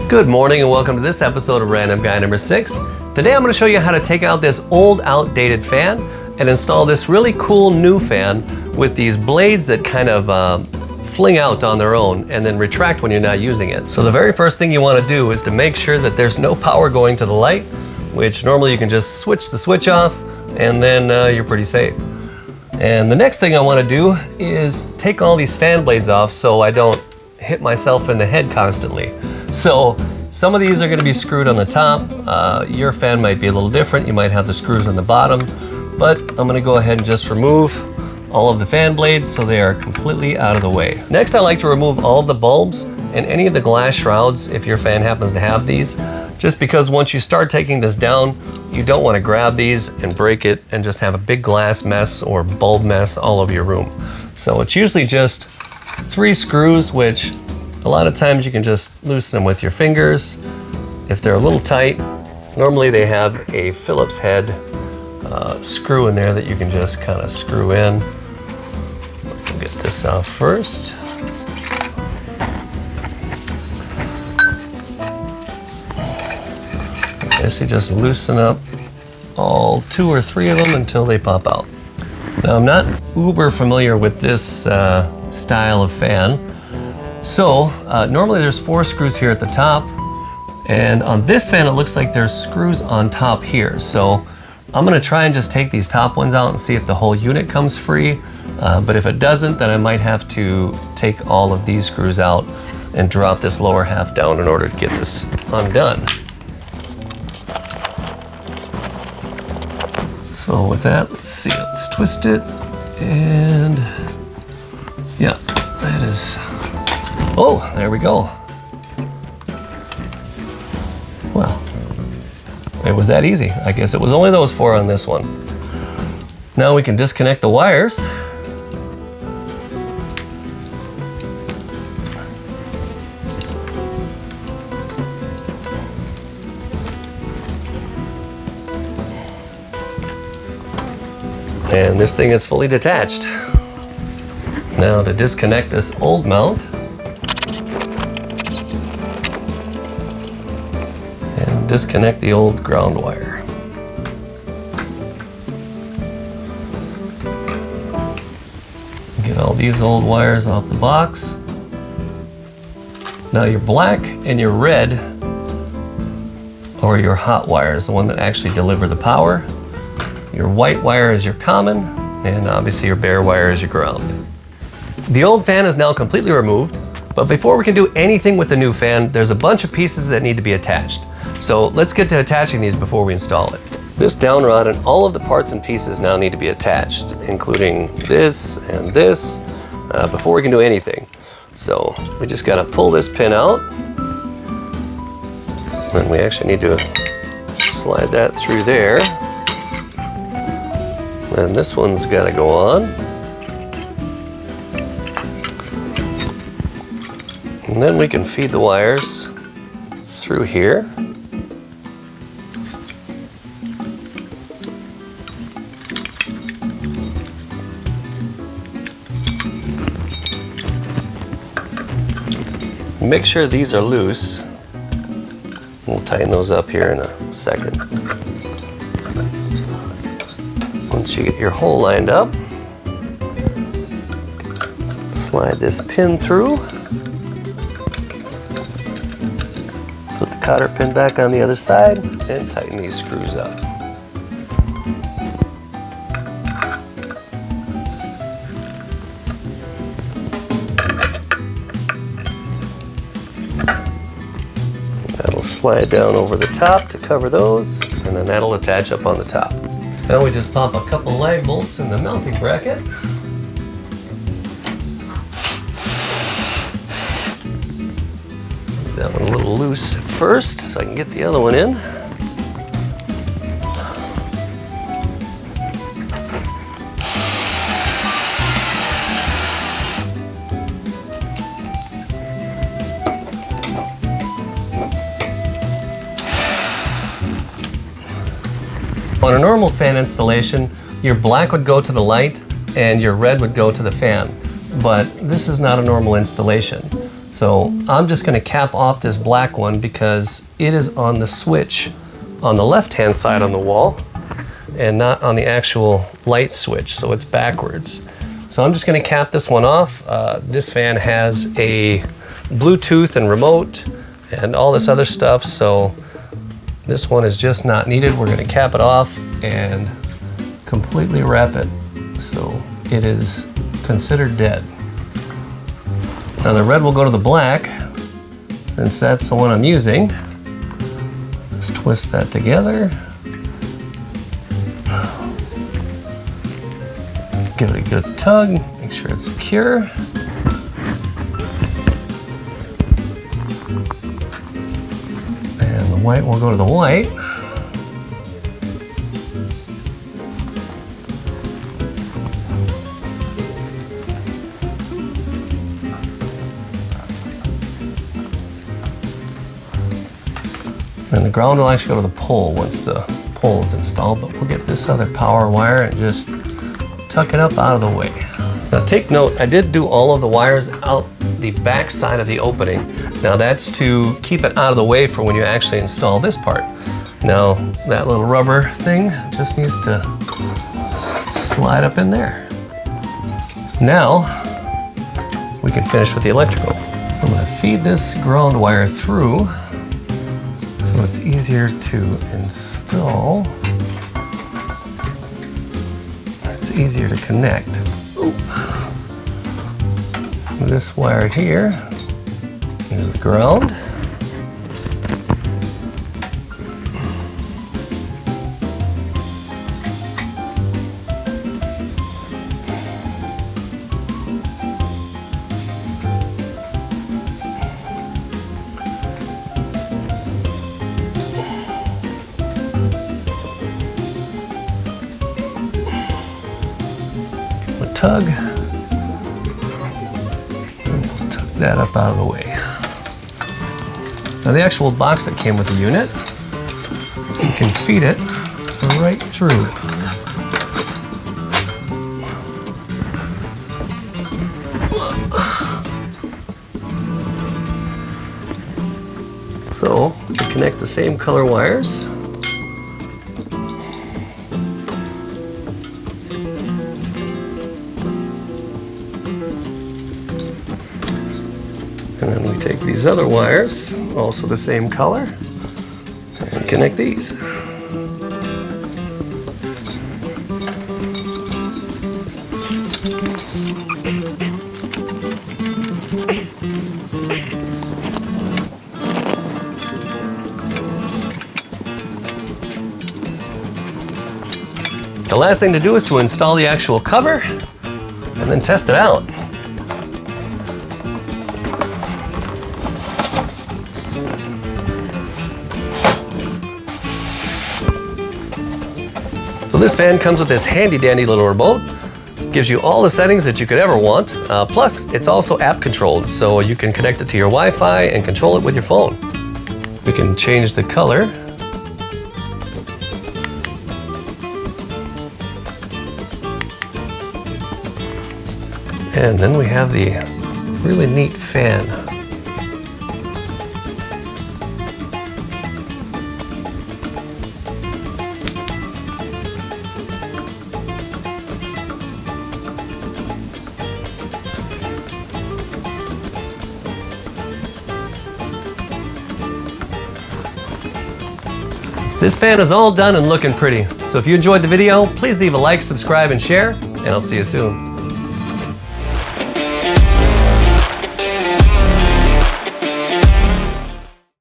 Good morning and welcome to this episode of Random Guy number 6. Today I'm going to show you how to take out this old outdated fan and install this really cool new fan with these blades that kind of fling out on their own and then retract when you're not using it. So the very first thing you want to do is to make sure that there's no power going to the light, which normally you can just switch the switch off and then you're pretty safe. And the next thing I want to do is take all these fan blades off so I don't hit myself in the head constantly. So some of these are going to be screwed on the top. Your fan might be a little different. You might have the screws on the bottom, but I'm going to go ahead and just remove all of the fan blades so they are completely out of the way. Next, I like to remove all of the bulbs and any of the glass shrouds if your fan happens to have these, just because once you start taking this down, you don't want to grab these and break it and just have a big glass mess or bulb mess all over your room. So it's usually just 3 screws, which a lot of times you can just loosen them with your fingers. If they're a little tight, normally they have a Phillips head screw in there that you can just kind of screw in. We'll get this out first. Okay, so you just loosen up all 2 or 3 of them until they pop out. Now I'm not uber familiar with this style of fan. So normally there's 4 screws here at the top, and on this fan it looks like there's screws on top here. So I'm going to try and just take these top ones out and see if the whole unit comes free, but if it doesn't, then I might have to take all of these screws out and drop this lower half down in order to get this undone. So with that, let's see, let's twist it, and yeah, that is, oh, there we go. Well, it was that easy. I guess it was only those 4 on this one. Now we can disconnect the wires. And this thing is fully detached. Now to disconnect this old mount, and disconnect the old ground wire. Get all these old wires off the box. Now your black and your red are your hot wires, the one that actually deliver the power. Your white wire is your common, and obviously your bare wire is your ground. The old fan is now completely removed, but before we can do anything with the new fan, there's a bunch of pieces that need to be attached. So let's get to attaching these before we install it. This down rod and all of the parts and pieces now need to be attached, including this and this, before we can do anything. So we just gotta pull this pin out, and we actually need to slide that through there. And this one's got to go on. And then we can feed the wires through here. Make sure these are loose. We'll tighten those up here in a second. Once you get your hole lined up, slide this pin through, put the cotter pin back on the other side, and tighten these screws up. That'll slide down over the top to cover those, and then that'll attach up on the top. Now we just pop a couple live bolts in the mounting bracket. Get that one a little loose first so I can get the other one in. On a normal fan installation, your black would go to the light and your red would go to the fan. But this is not a normal installation. So I'm just going to cap off this black one because it is on the switch on the left-hand side on the wall and not on the actual light switch, so it's backwards. So I'm just going to cap this one off. This fan has a Bluetooth and remote and all this other stuff, so this one is just not needed. We're going to cap it off and completely wrap it so it is considered dead. Now the red will go to the black, since that's the one I'm using. Just twist that together. Give it a good tug, make sure it's secure. And the white will go to the white. And the ground will actually go to the pole once the pole is installed, but we'll get this other power wire and just tuck it up out of the way. Now take note, I did do all of the wires out the back side of the opening. Now that's to keep it out of the way for when you actually install this part. Now that little rubber thing just needs to slide up in there. Now we can finish with the electrical. I'm going to feed this ground wire through so it's easier to install. It's easier to connect. Ooh. This wire here is the ground. Tug. We'll tuck that up out of the way. Now the actual box that came with the unit, you can feed it right through. So to connect the same color wires. And then we take these other wires, also the same color, and connect these. The last thing to do is to install the actual cover and then test it out. So this fan comes with this handy dandy little remote. Gives you all the settings that you could ever want. Plus, it's also app controlled, so you can connect it to your Wi-Fi and control it with your phone. We can change the color. And then we have the really neat fan. This fan is all done and looking pretty. So if you enjoyed the video, please leave a like, subscribe, and share, and I'll see you soon.